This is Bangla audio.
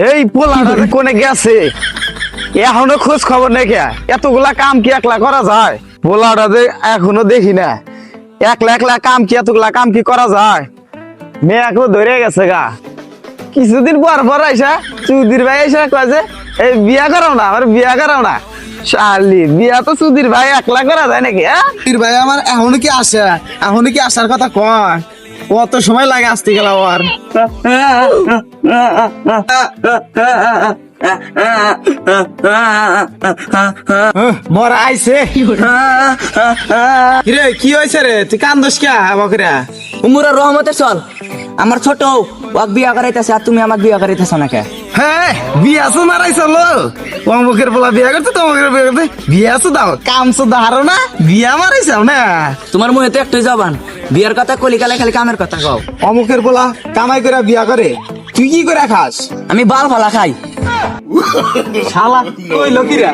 এই পোলাটা যে কোনে গেছে এখনো খোঁজ খবর নেই কে? এতগুলা কাম কি একলা করা যায়? পোলাটা যে এখনো দেখি না, একলা একলা কাম কি এতগুলা কাম কি করা যায়? মেয়েকে ধরে গেছে গা। কিছুদিন পর আইসা চৌধুরী ভাই আইসা কয় যে এই বিয়া করাও না, আমার বিয়া করাও না। শালি বিয়া তো চৌধুরী ভাই একলা করা যায় নাকি? চৌধুরী ভাই আমার এখনো কি আসে, এখনো কি আসার কথা কয়? কত সময় লাগে আসতে গেল আর। মরা আইছে রে, কি হয়েছে রে? তুই কান্দস কে বকরা? উমরের রহমতে চল, আমার ছোট ওয়াক বিয়া করাইতেছে আর তুমি আমাকে বিয়া করাইতেছ না কে? হ্যাঁ বিয়া তো মারাই চলো, অমুকের বলা বিয়া করতে তোমাকে বিয়া করতে, বিয়া তো দাও কাম তো দাঁড়ো না, বিয়া মারাই চাও না? তোমার মুখে তো একটাই জবান, বিয়ার কথা কলি কালে খালি কামের কথা কও। অমুকের বলা কামাই করে বিয়া করে, তুই কি করে খাস? আমি বাল ফালা খাই। শালা কইলো কি রে?